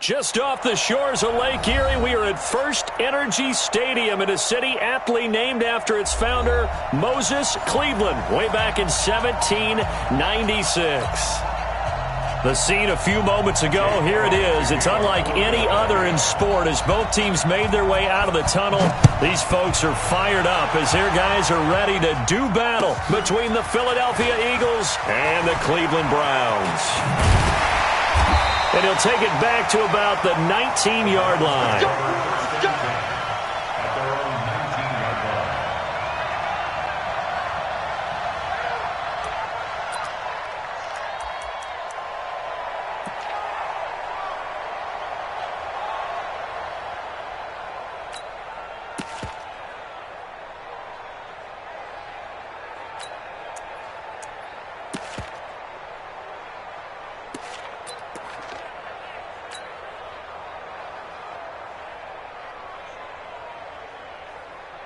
Just off the shores of Lake Erie, we are at First Energy Stadium in a city aptly named after its founder, Moses Cleveland, way back in 1796. The scene a few moments ago, here it is. It's unlike any other in sport as both teams made their way out of the tunnel. These folks are fired up as their guys are ready to do battle between the Philadelphia Eagles and the Cleveland Browns. And he'll take it back to about the 19-yard line.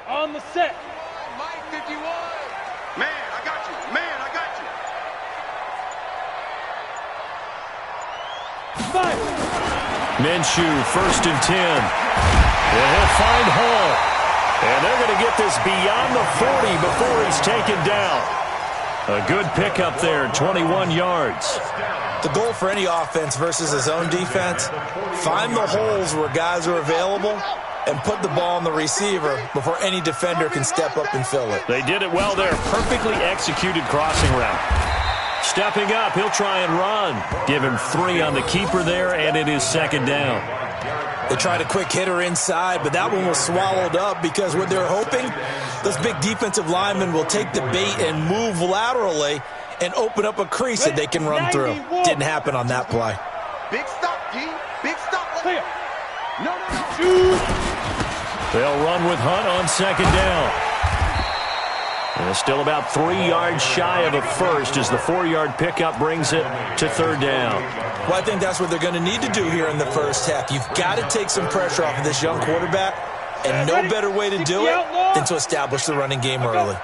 On the set. Mike 51. Man, I got you. Man, I got you. Five. Minshew, 1st and 10. And he'll find Hall. And they're going to get this beyond the 40 before he's taken down. A good pickup there, 21 yards. The goal for any offense versus his own defense, find the holes where guys are available and put the ball on the receiver before any defender can step up and fill it. They did it well there. Perfectly executed crossing route. Stepping up, he'll try and run. Give him 3 on the keeper there, and it is 2nd down. They tried a quick hitter inside, but that one was swallowed up because what they're hoping, those big defensive linemen will take the bait and move laterally and open up a crease that they can run through. Didn't happen on that play. Big stop, G. Big stop. Clear. No. They'll run with Hunt on 2nd down. And still about 3 yards shy of a first as the 4-yard pickup brings it to 3rd down. Well, I think that's what they're going to need to do here in the first half. You've got to take some pressure off of this young quarterback, and no better way to do it than to establish the running game early.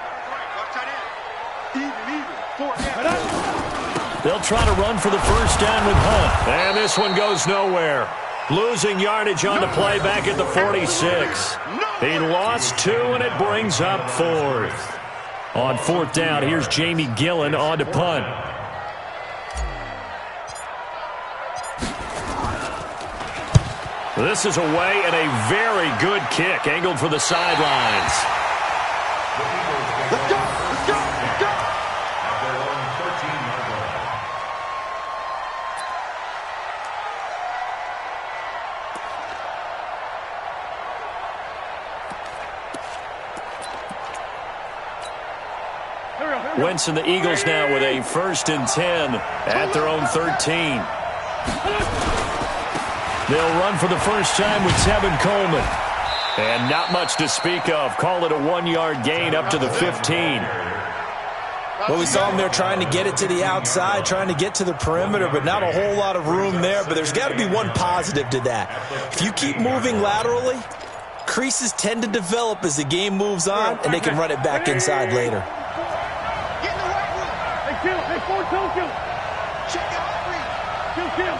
They'll try to run for the 1st down with Hunt. And this one goes nowhere. Losing yardage on the play back at the 46. He lost 2, and it brings up 4th. On 4th down, here's Jamie Gillen on to punt. This is away and a very good kick, angled for the sidelines. Let's go. Let's go. Let's go. Wentz and the Eagles now with a 1st and 10 at their own 13. They'll run for the first time with Tevin Coleman. And not much to speak of. Call it a 1-yard gain up to the 15. Well, we saw them there trying to get it to the outside, trying to get to the perimeter, but not a whole lot of room there. But there's got to be one positive to that. If you keep moving laterally, creases tend to develop as the game moves on, and they can run it back inside later. Get in the right room. Hey, kill. Hey, 4-2, kill. Check it out. Kill.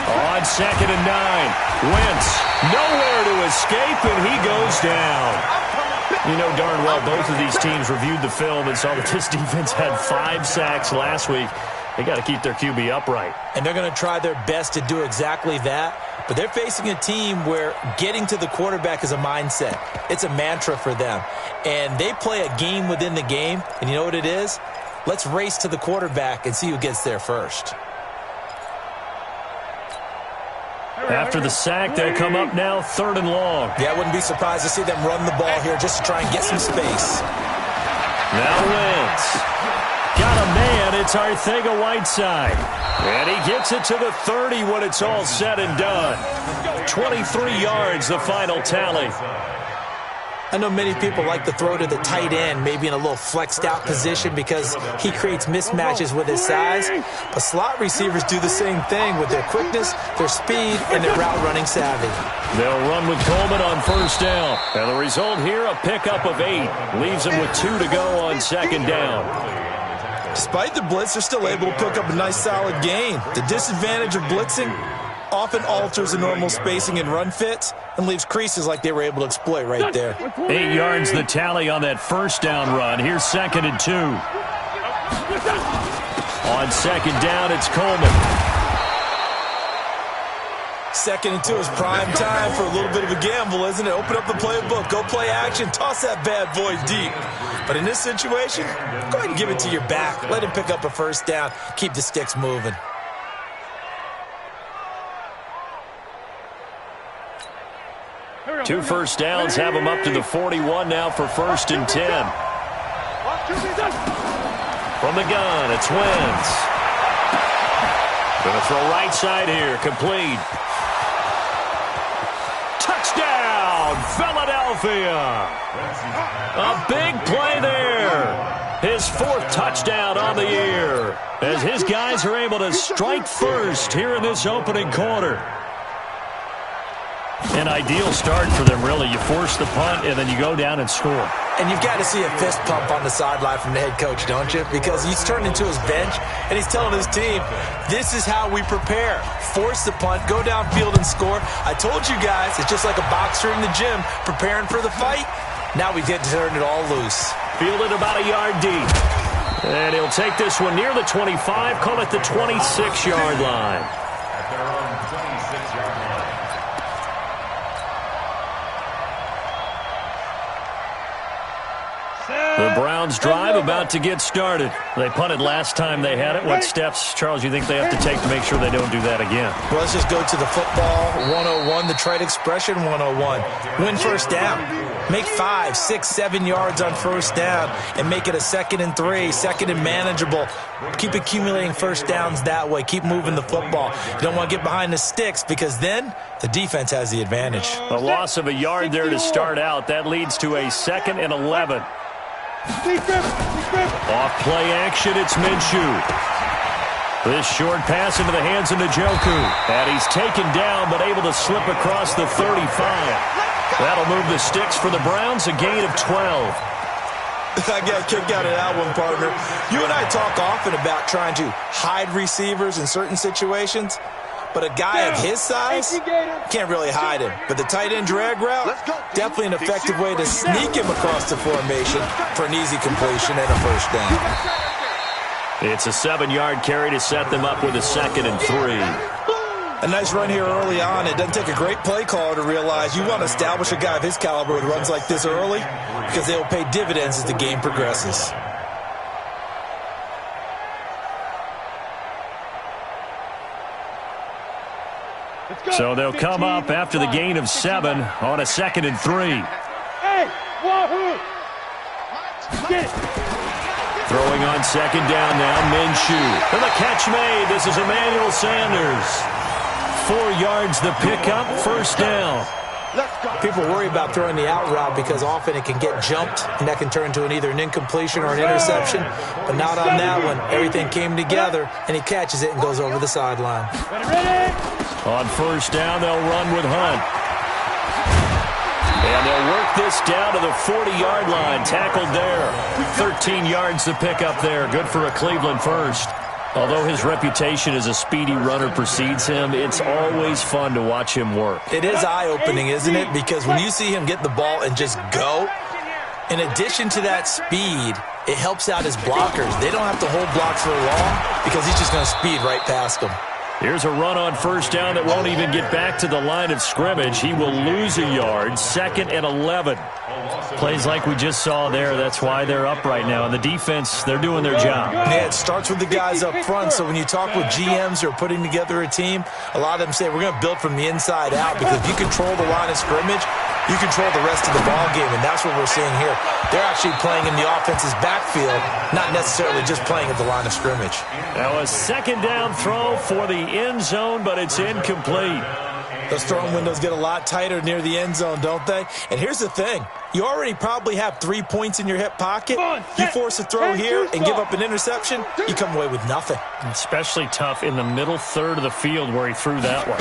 On 2nd and 9, Wentz nowhere to escape, and he goes down. You know darn well both of these teams reviewed the film and saw that this defense had 5 sacks last week. They got to keep their QB upright. And they're going to try their best to do exactly that. But they're facing a team where getting to the quarterback is a mindset. It's a mantra for them. And they play a game within the game. And you know what it is? Let's race to the quarterback and see who gets there first. After the sack, they'll come up now 3rd and long. Yeah, I wouldn't be surprised to see them run the ball here just to try and get some space. Now Wentz. Got a man. It's Arcega-Whiteside. And he gets it to the 30 when it's all said and done. 23 yards, the final tally. I know many people like to throw to the tight end, maybe in a little flexed out position because he creates mismatches with his size. But slot receivers do the same thing with their quickness, their speed, and their route running savvy. They'll run with Coleman on 1st down. And the result here, a pickup of 8. Leaves him with 2 to go on 2nd down. Despite the blitz, they're still able to pick up a nice solid gain. The disadvantage of blitzing often alters the normal spacing and run fits and leaves creases like they were able to exploit right there. 8 yards the tally on that first down run. Here's 2nd and 2. On 2nd down, it's Coleman. 2nd and 2 is prime time for a little bit of a gamble, isn't it? Open up the playbook, go play action, toss that bad boy deep. But in this situation, go ahead and give it to your back. Let him pick up a first down. Keep the sticks moving. Two first downs have them up to the 41 now for 1st and 10. From the gun, it's Wentz. Going to throw right side here, complete. Touchdown, Philadelphia. A big play there. His 4th touchdown on the year as his guys are able to strike first here in this opening quarter. An ideal start for them, really. You force the punt, and then you go down and score. And you've got to see a fist pump on the sideline from the head coach, don't you? Because he's turned into his bench, and he's telling his team, this is how we prepare. Force the punt, go downfield and score. I told you guys, it's just like a boxer in the gym preparing for the fight. Now we get to turn it all loose. Fielded about a yard deep. And he'll take this one near the 25, call it the 26-yard line. The Browns drive about to get started. They punted last time they had it. What steps, Charles, you think they have to take to make sure they don't do that again? Well, let's just go to the football 101, the trade expression 101. Win first down. Make 5, 6, 7 yards on first down and make it a 2nd and 3, 2nd and manageable. Keep accumulating first downs that way. Keep moving the football. You don't want to get behind the sticks because then the defense has the advantage. A loss of a yard there to start out. That leads to a 2nd and 11. Off play action, it's Minshew. This short pass into the hands of Njoku. And he's taken down but able to slip across the 35. That'll move the sticks for the Browns, a gain of 12. I got a kick out of that one, partner. You and I talk often about trying to hide receivers in certain situations. But a guy of his size can't really hide him. But the tight end drag route, definitely an effective way to sneak him across the formation for an easy completion and a first down. It's a 7-yard carry to set them up with a 2nd and 3. A nice run here early on. It doesn't take a great play caller to realize you want to establish a guy of his caliber with runs like this early because they will pay dividends as the game progresses. So they'll come up after the gain of 7 on a 2nd and 3. Hey, wahoo! Get it. Throwing on 2nd down now, Minshew. And the catch made. This is Emmanuel Sanders. 4 yards the pickup, first down. People worry about throwing the out route because often it can get jumped, and that can turn into either an incompletion or an interception. But not on that one. Everything came together, and he catches it and goes over the sideline. On first down, they'll run with Hunt. And they'll work this down to the 40-yard line. Tackled there. 13 yards to pick up there. Good for a Cleveland first. Although his reputation as a speedy runner precedes him, it's always fun to watch him work. It is eye-opening, isn't it? Because when you see him get the ball and just go, in addition to that speed, it helps out his blockers. They don't have to hold blocks for long because he's just going to speed right past them. Here's a run on first down that won't even get back to the line of scrimmage. He will lose a yard, 2nd and 11. Plays like we just saw there. That's why they're up right now. And the defense, they're doing their job. Yeah, it starts with the guys up front. So when you talk with GMs who are putting together a team, a lot of them say we're going to build from the inside out because if you control the line of scrimmage, you control the rest of the ball game, and that's what we're seeing here. They're actually playing in the offense's backfield, not necessarily just playing at the line of scrimmage. Now a 2nd down throw for the end zone, but it's incomplete. Those throwing windows get a lot tighter near the end zone, don't they? And here's the thing. You already probably have 3 points in your hip pocket. You force a throw here and give up an interception, you come away with nothing. Especially tough in the middle third of the field where he threw that one.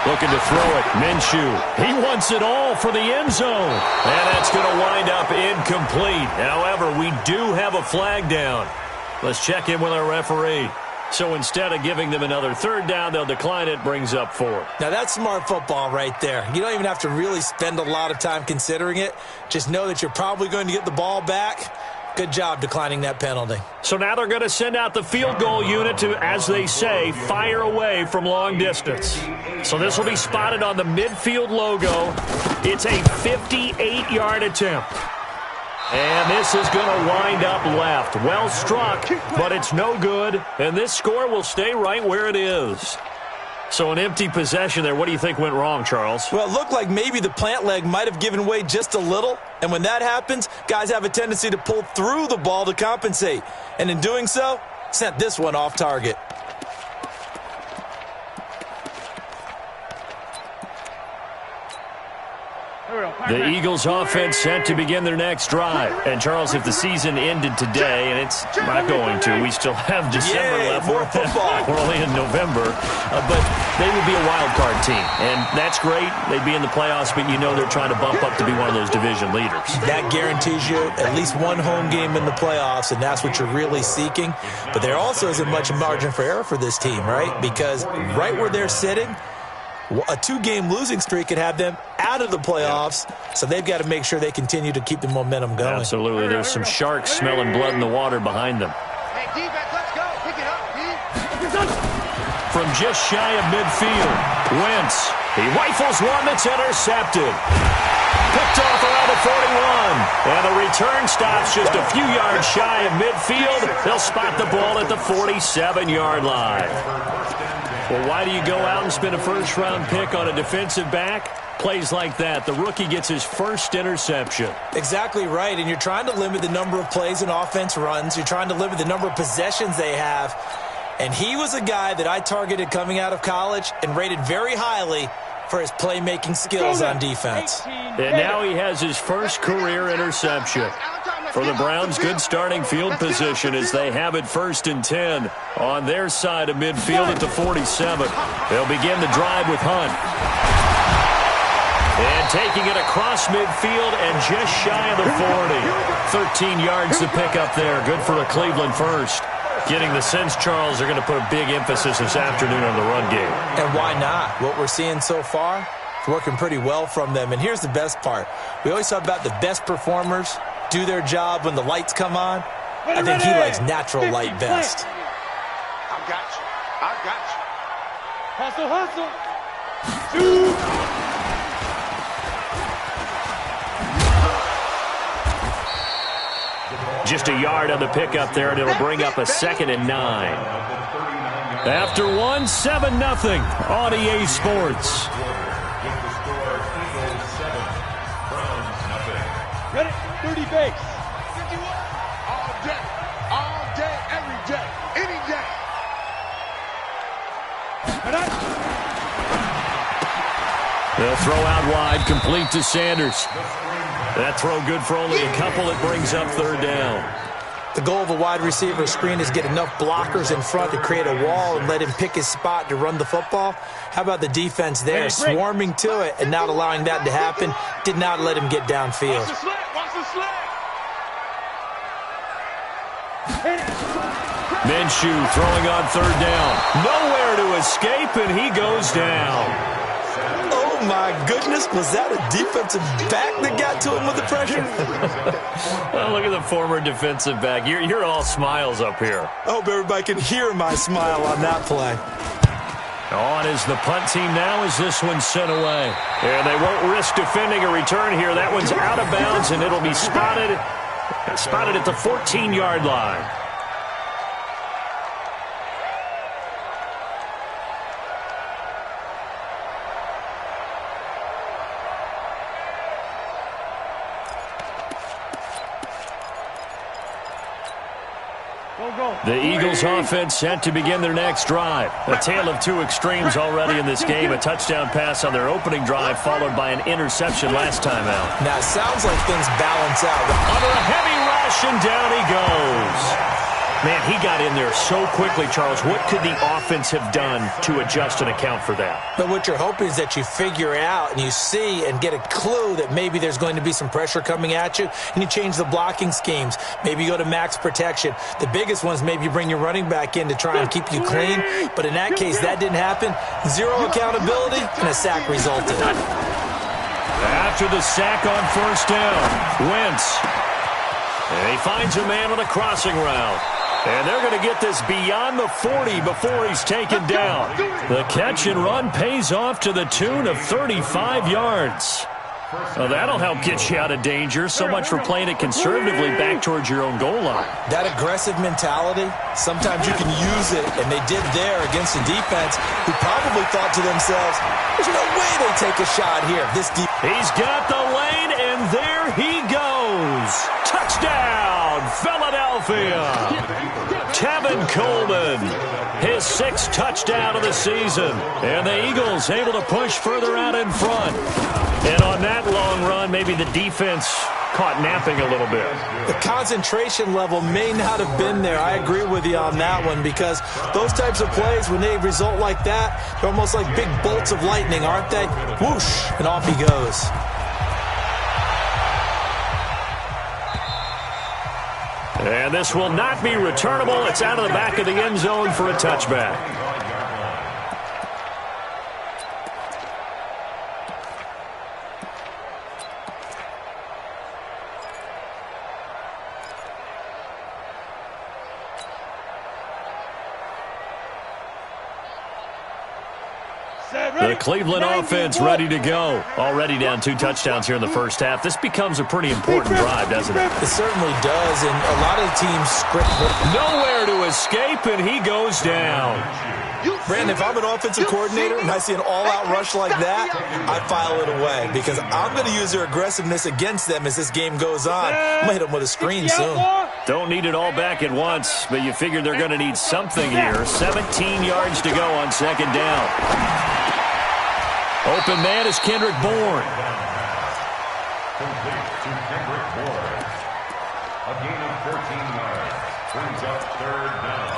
Looking to throw it. Minshew. He wants it all for the end zone. And that's going to wind up incomplete. However, we do have a flag down. Let's check in with our referee. So instead of giving them another third down, they'll decline it, brings up 4. Now, that's smart football right there. You don't even have to really spend a lot of time considering it. Just know that you're probably going to get the ball back. Good job declining that penalty. So now they're going to send out the field goal unit to, as they say, fire away from long distance. So this will be spotted on the midfield logo. It's a 58-yard attempt. And this is going to wind up left. Well struck, but it's no good. And this score will stay right where it is. So an empty possession there. What do you think went wrong, Charles? Well, it looked like maybe the plant leg might have given way just a little. And when that happens, guys have a tendency to pull through the ball to compensate. And in doing so, sent this one off target. The Eagles offense set to begin their next drive. And, Charles, if the season ended today, and it's not going to, we still have December left. More football. We're only in November. But they would be a wild card team. And that's great. They'd be in the playoffs, but you know they're trying to bump up to be one of those division leaders. That guarantees you at least one home game in the playoffs, and that's what you're really seeking. But there also isn't much margin for error for this team, right? Because right where they're sitting, a 2-game losing streak could have them out of the playoffs, so they've got to make sure they continue to keep the momentum going. Absolutely. There's some sharks smelling blood in the water behind them. Hey, defense, let's go. Pick it up, From just shy of midfield, Wentz. He rifles one that's intercepted. Picked off around the 41. And the return stops just a few yards shy of midfield. They'll spot the ball at the 47-yard line. Well, why do you go out and spend a first-round pick on a defensive back? Plays like that. The rookie gets his first interception. Exactly right, and you're trying to limit the number of plays an offense runs. You're trying to limit the number of possessions they have. And he was a guy that I targeted coming out of college and rated very highly for his playmaking skills on defense. And now he has his first career interception. For the Browns, good starting field position as they have it 1st and 10 on their side of midfield at the 47. They'll begin the drive with Hunt. And taking it across midfield and just shy of the 40. 13 yards to pick up there. Good for a Cleveland first. Getting the sense, Charles, they're going to put a big emphasis this afternoon on the run game. And why not? What we're seeing so far is working pretty well from them. And here's the best part. We always talk about the best performers do their job when the lights come on. I think he likes natural light best. I got you. I got you. Hustle, hustle. 2. Just a yard on the pickup there, and it'll bring up a 2nd and 9. After 1, 7-0 on EA Sports. Ready? 30 base. 51. All day, every day, any day. They'll throw out wide, complete to Sanders. That throw good for only a couple. It brings up 3rd down. The goal of a wide receiver screen is get enough blockers in front to create a wall and let him pick his spot to run the football. How about the defense there, swarming to it and not allowing that to happen? Did not let him get downfield. Watch the slant. Watch the slant. Minshew throwing on 3rd down. Nowhere to escape, and he goes down. Oh, my goodness. Was that a defensive back that got to him with the pressure? Well, look at the former defensive back. You're all smiles up here. I hope everybody can hear my smile on that play. On is the punt team now as this one's sent away. And they won't risk defending a return here. That one's out of bounds, and it'll be spotted at the 14-yard line. The Eagles offense set to begin their next drive. A tale of 2 extremes already in this game. A touchdown pass on their opening drive followed by an interception last time out. Now, it sounds like things balance out. Under a heavy rush, and down he goes. Man, he got in there so quickly, Charles. What could the offense have done to adjust and account for that? But what you're hoping is that you figure out and you see and get a clue that maybe there's going to be some pressure coming at you, and you change the blocking schemes. Maybe you go to max protection. The biggest ones, maybe you bring your running back in to try and keep you clean. But in that case, that didn't happen. Zero accountability, and a sack resulted. After the sack on first down, Wentz. And he finds a man on a crossing route. And they're going to get this beyond the 40 before he's taken down. The catch and run pays off to the tune of 35 yards. Well, that'll help get you out of danger. So much for playing it conservatively back towards your own goal line. That aggressive mentality, sometimes you can use it, and they did there against a defense who probably thought to themselves, there's no way they take a shot here. He's got the lane, and there he goes. Touchdown, Philadelphia. Tevin Coleman, his 6th touchdown of the season. And the Eagles able to push further out in front. And on that long run, maybe the defense caught napping a little bit. The concentration level may not have been there. I agree with you on that one, because those types of plays, when they result like that, they're almost like big bolts of lightning, aren't they? Whoosh, and off he goes. And this will not be returnable. It's out of the back of the end zone for a touchback. The Cleveland offense ready to go. Already down 2 touchdowns here in the first half. This becomes a pretty important drive, doesn't it? It certainly does, and a lot of teams script. Nowhere to escape, and he goes down. Brandon, if I'm an offensive coordinator and I see an all-out rush like that, I file it away, because I'm going to use their aggressiveness against them as this game goes on. I'm going to hit them with a screen soon. Don't need it all back at once, but you figure they're going to need something here. 17 yards to go on second down. Open man is Kendrick Bourne. Complete to Kendrick Bourne. A gain of 14 yards. Brings up third down.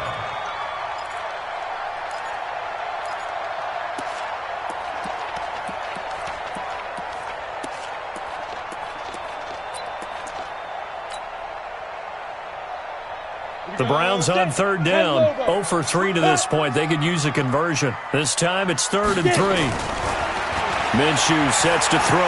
The Browns on third down. 0 for 3 to this point. They could use a conversion. This time it's 3rd and 3. Minshew sets to throw.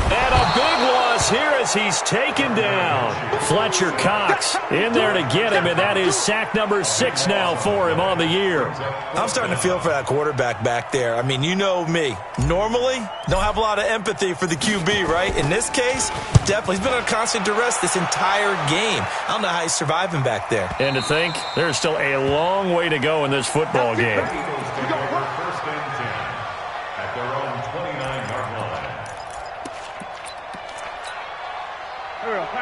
And a big loss here as he's taken down. Fletcher Cox in there to get him, and that is sack number 6 now for him on the year. I'm starting to feel for that quarterback back there. I mean, you know me. Normally, don't have a lot of empathy for the QB, right? In this case, definitely. He's been under constant duress this entire game. I don't know how he's surviving back there. And to think, there's still a long way to go in this football game.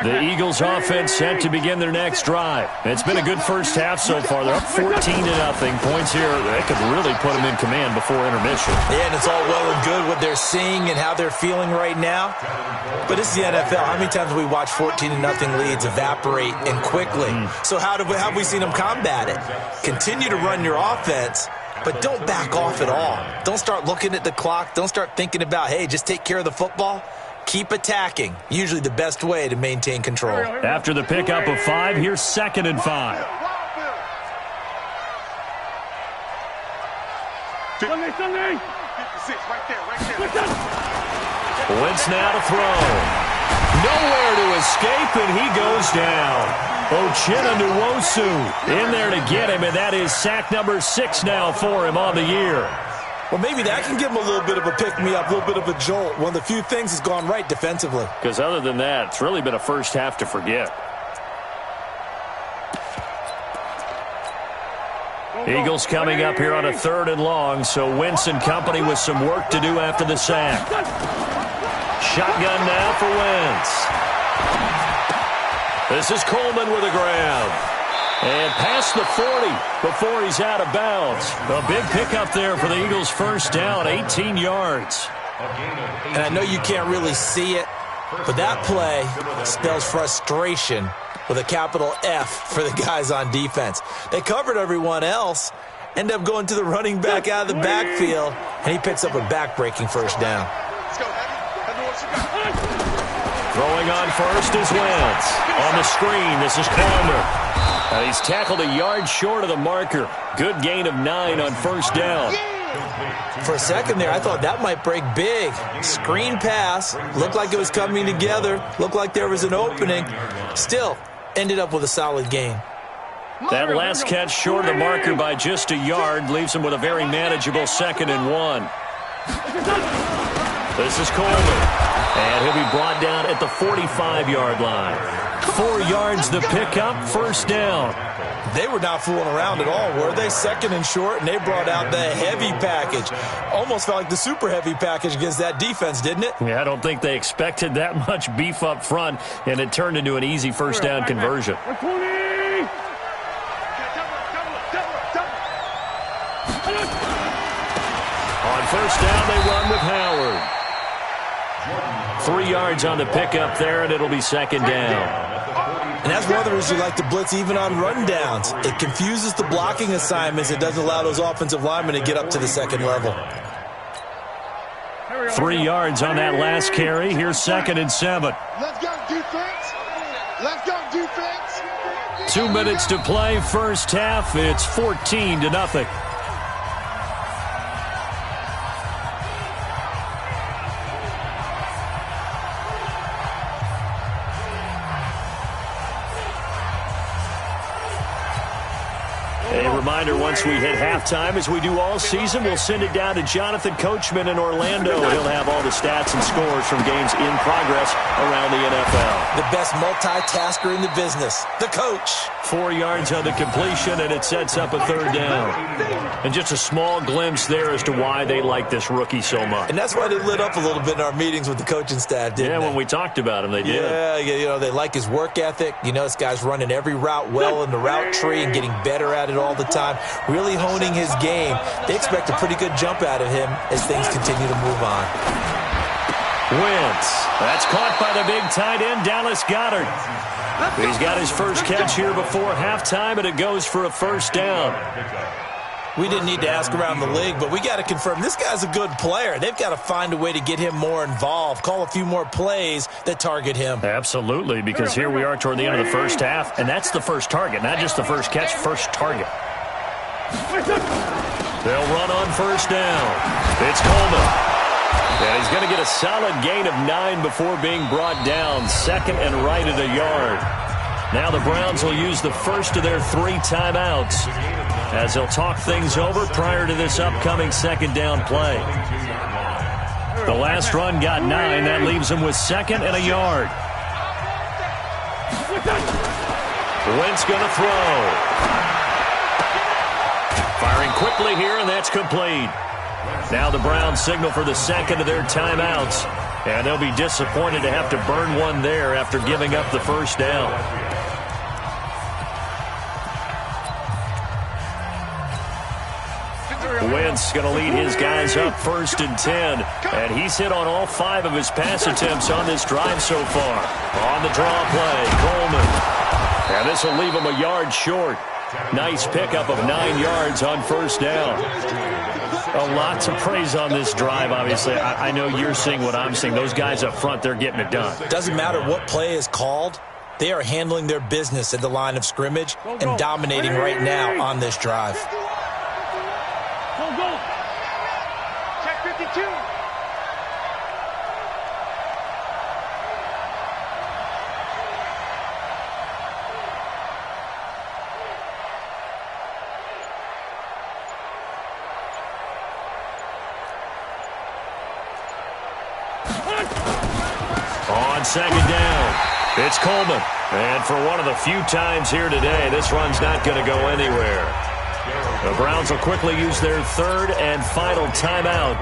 The Eagles offense set to begin their next drive. It's been a good first half so far. They're up 14-0. Points here, they could really put them in command before intermission. Yeah, and it's all well and good what they're seeing and how they're feeling right now. But this is the NFL. How many times have we watched 14-0 leads evaporate and quickly? So how have we seen them combat it? Continue to run your offense, but don't back off at all. Don't start looking at the clock. Don't start thinking about, hey, just take care of the football. Keep attacking. Usually the best way to maintain control. After the pickup of 5, here's 2nd and 5. Wentz now to throw. Nowhere to escape, and he goes down. Uchenna Nwosu in there to get him, and that is sack number 6 now for him on the year. Well, maybe that can give him a little bit of a pick-me-up, a little bit of a jolt. One of the few things has gone right defensively. Because other than that, it's really been a first half to forget. Eagles coming up here on a 3rd and long, so Wentz and company with some work to do after the sack. Shotgun now for Wentz. This is Coleman with a grab. And past the 40 before he's out of bounds. A big pickup there for the Eagles' first down, 18 yards. And I know you can't really see it, but that play spells frustration with a capital F for the guys on defense. They covered everyone else, end up going to the running back out of the backfield, and he picks up a back-breaking first down. Let's go, Heavy. Throwing on first is Wentz. On the screen, this is Coleman. He's tackled a yard short of the marker. Good gain of 9 on first down. For a second there, I thought that might break big. Screen pass. Looked like it was coming together. Looked like there was an opening. Still, ended up with a solid gain. That last catch short of the marker by just a yard leaves him with a very manageable 2nd and 1. This is Coleman. And he'll be brought down at the 45-yard line. 4 yards the pickup, first down. They were not fooling around at all, were they? 2nd and short, and they brought out the heavy package. Almost felt like the super heavy package against that defense, didn't it? Yeah, I don't think they expected that much beef up front, and it turned into an easy first down conversion. Double. On first down, they run with Howard. 3 yards on the pickup there, and it'll be 2nd down. And that's one of the reasons you like to blitz even on rundowns. It confuses the blocking assignments. It doesn't allow those offensive linemen to get up to the 2nd level. 3 yards on that last carry. Here's 2nd and 7. Let's go, defense. Let's go, defense. 2 minutes to play, first half. It's 14-0. A reminder, once we hit halftime, as we do all season, we'll send it down to Jonathan Coachman in Orlando. He'll have all the stats and scores from games in progress around the NFL. The best multitasker in the business, the coach. 4 yards on the completion, and it sets up a 3rd down. And just a small glimpse there as to why they like this rookie so much. And that's why they lit up a little bit in our meetings with the coaching staff, didn't they? Yeah, when we talked about him, they did. Yeah, you know, they like his work ethic. You know, this guy's running every route well in the route tree and getting better at it all the time, really honing his game. They expect a pretty good jump out of him as things continue to move on. Wentz. That's caught by the big tight end, Dallas Goedert. He's got his first catch here before halftime, and it goes for a first down. We didn't need to ask around the league, but we got to confirm this guy's a good player. They've got to find a way to get him more involved, call a few more plays that target him. Absolutely, because here we are toward the end of the first half, and that's the first target, not just the first catch, first target. They'll run on first down. It's Coleman. And he's going to get a solid gain of 9 before being brought down. 2nd and right at a yard. Now the Browns will use the first of their 3 timeouts as they'll talk things over prior to this upcoming 2nd down play. The last run got 9. That leaves them with 2nd and a yard. Wentz going to throw. Firing quickly here, and that's complete. Now the Browns signal for the 2nd of their timeouts, and they'll be disappointed to have to burn one there after giving up the first down. Wentz going to lead his guys up 1st and 10, and he's hit on all 5 of his pass attempts on this drive so far. On the draw play, Coleman. And this will leave him a yard short. Nice pickup of 9 yards on first down. A lot to praise on this drive, obviously. I know you're seeing what I'm seeing. Those guys up front, they're getting it done. Doesn't matter what play is called. They are handling their business at the line of scrimmage and dominating right now on this drive. Go. Check 52. On 2nd down, it's Coleman. And for one of the few times here today, this run's not going to go anywhere. The Browns will quickly use their 3rd and final timeout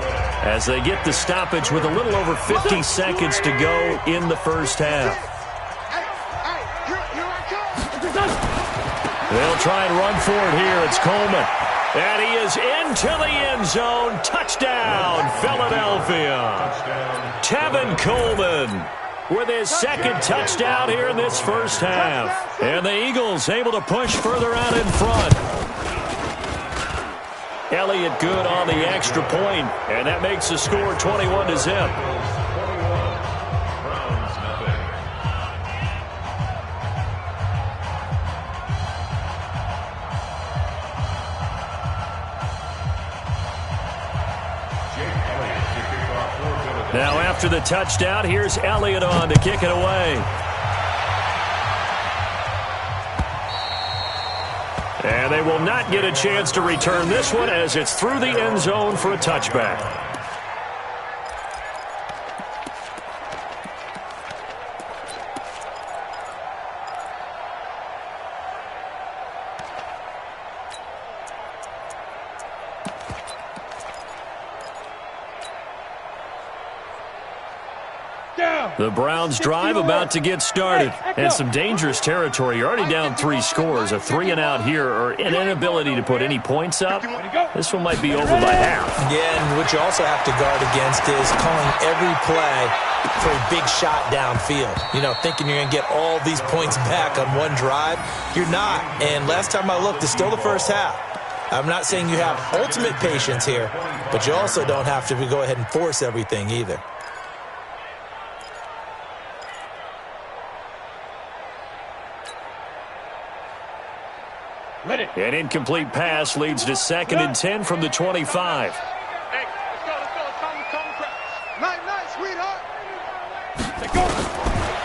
as they get the stoppage with a little over 50 seconds to go in the first half. They'll try and run for it here. It's Coleman. And he is into the end zone. Touchdown, Philadelphia. Tevin Coleman with his second touchdown here in this first half. And the Eagles able to push further out in front. Elliott good on the extra point, and that makes the score 21-0. Now after the touchdown, here's Elliott on to kick it away. And they will not get a chance to return this one as it's through the end zone for a touchback. The Browns drive about to get started. And some dangerous territory. You're already down 3 scores. A 3-and-out here or an inability to put any points up. This one might be over by half. Yeah, and what you also have to guard against is calling every play for a big shot downfield. You know, thinking you're going to get all these points back on one drive. You're not. And last time I looked, it's still the first half. I'm not saying you have ultimate patience here, but you also don't have to go ahead and force everything either. An incomplete pass leads to 2nd and 10 from the 25. Hey, let's go. Night, sweetheart.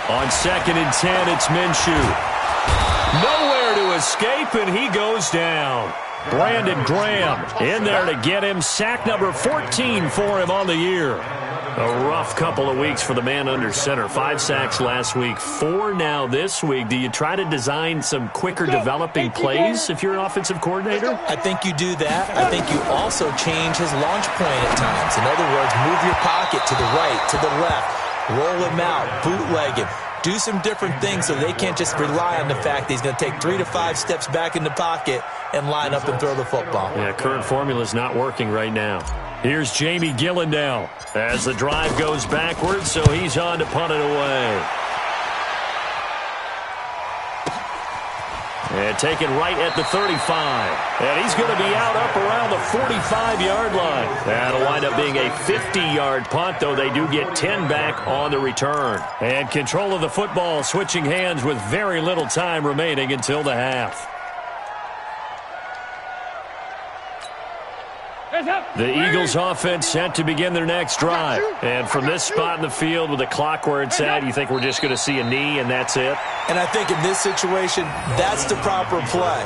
On 2nd and 10, it's Minshew. Nowhere to escape, and he goes down. Brandon Graham in there to get him. Sack number 14 for him on the year. A rough couple of weeks for the man under center. 5 sacks last week, 4 now this week. Do you try to design some quicker developing plays if you're an offensive coordinator? I think you do that. I think you also change his launch point at times. In other words, move your pocket to the right, to the left, roll him out, bootleg him. Do some different things so they can't just rely on the fact that he's going to take 3 to 5 steps back in the pocket and line up and throw the football. Yeah, current formula is not working right now. Here's Jamie Gillandale as the drive goes backwards, so he's on to punt it away. And taken right at the 35. And he's going to be out up around the 45-yard line. That'll wind up being a 50-yard punt, though they do get 10 back on the return. And control of the football switching hands with very little time remaining until the half. The Eagles offense set to begin their next drive. And from this spot in the field with the clock where it's at, you think we're just going to see a knee and that's it? And I think in this situation, that's the proper play.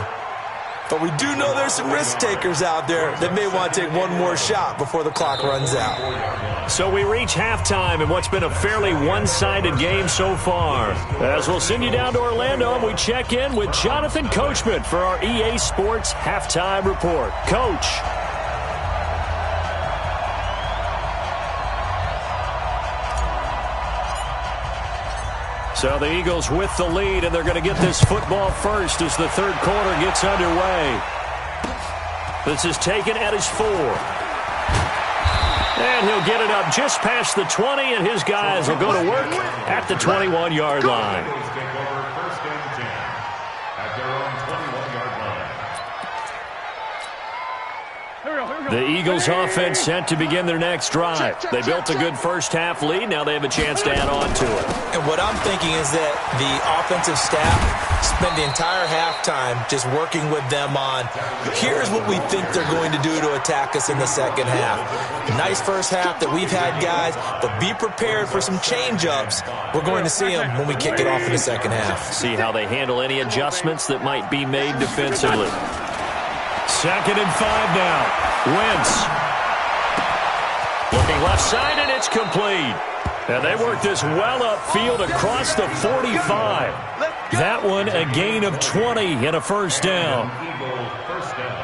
But we do know there's some risk takers out there that may want to take one more shot before the clock runs out. So we reach halftime in what's been a fairly one-sided game so far. As we'll send you down to Orlando, and we check in with Jonathan Coachman for our EA Sports Halftime Report. Coach. So the Eagles with the lead, and they're going to get this football first as the third quarter gets underway. This is taken at his 4. And he'll get it up just past the 20, and his guys will go to work at the 21-yard line. The Eagles offense set to begin their next drive. They built a good first-half lead. Now they have a chance to add on to it. And what I'm thinking is that the offensive staff spent the entire halftime just working with them on, here's what we think they're going to do to attack us in the second half. Nice first half that we've had, guys, but be prepared for some change-ups. We're going to see them when we kick it off in the second half. See how they handle any adjustments that might be made defensively. 2nd and 5 now. Wentz. Looking left side, and it's complete. And they work this well upfield across the 45. That one a gain of 20 and a first down.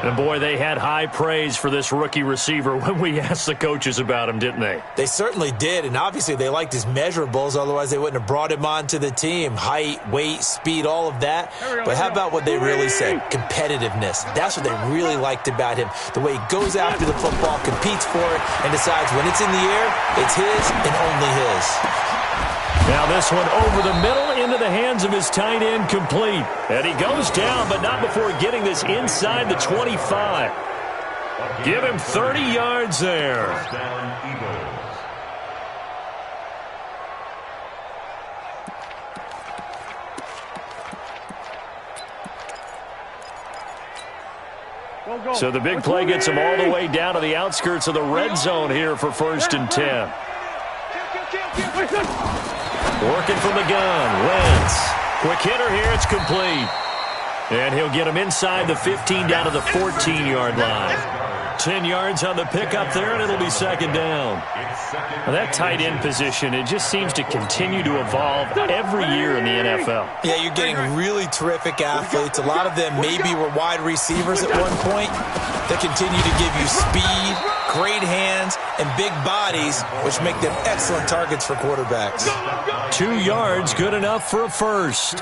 And, boy, they had high praise for this rookie receiver when we asked the coaches about him, didn't they? They certainly did, and obviously they liked his measurables. Otherwise, they wouldn't have brought him onto the team. Height, weight, speed, all of that. But how about what they really said? Competitiveness. That's what they really liked about him. The way he goes after the football, competes for it, and decides when it's in the air, it's his and only his. Now this one over the middle into the hands of his tight end, complete. And he goes down, but not before getting this inside the 25. Give him 30 yards there. First down, Eagles. So the big play gets him all the way down to the outskirts of the red zone here for 1st and 10. Working from the gun, Wentz. Quick hitter here, it's complete. And he'll get him inside the 15 down to the 14-yard line. 10 yards on the pickup there, and it'll be 2nd down. Now that tight end position, it just seems to continue to evolve every year in the NFL. Yeah, you're getting really terrific athletes. A lot of them maybe were wide receivers at one point. They continue to give you speed, great hands, and big bodies, which make them excellent targets for quarterbacks. 2 yards, good enough for a first.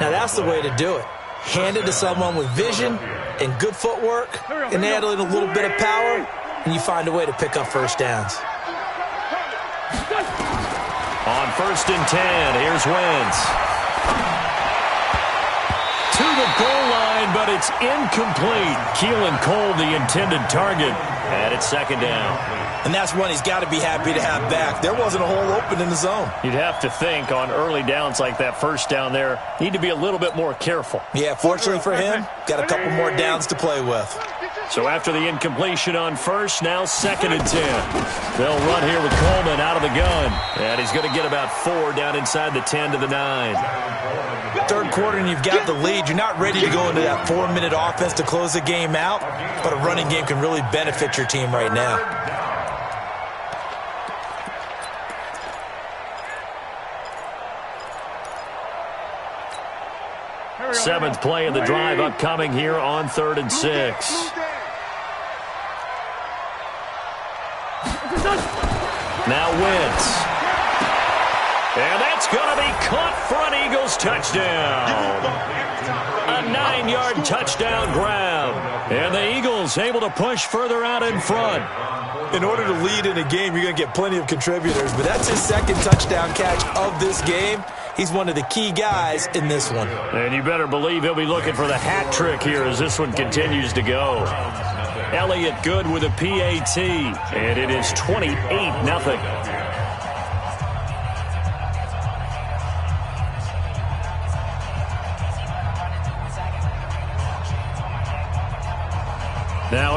Now that's the way to do it. Hand it to someone with vision and good footwork, and add in a little bit of power, and you find a way to pick up first downs. On 1st and 10, here's Wentz. To the goal line, but it's incomplete. Keelan Cole, the intended target, and it's 2nd down. And that's one he's got to be happy to have back. There wasn't a hole open in the zone. You'd have to think on early downs like that, first down there, need to be a little bit more careful. Yeah, fortunately for him, got a couple more downs to play with. So after the incompletion on first, now 2nd and 10. They'll run here with Coleman out of the gun. And he's going to get about 4 down inside the 10 to the 9. 3rd quarter and you've got the lead. You're not ready to go into that 4-minute offense to close the game out, but a running game can really benefit your team right now. 7th play of the drive upcoming here on 3rd and 6. Now Wentz. And that's going to be caught for an Eagles touchdown. A 9-yard touchdown grab. And the Eagles able to push further out in front. In order to lead in a game, you're going to get plenty of contributors, but that's his 2nd touchdown catch of this game. He's one of the key guys in this one. And you better believe he'll be looking for the hat trick here as this one continues to go. Elliott good with a PAT, and it is 28-0. Now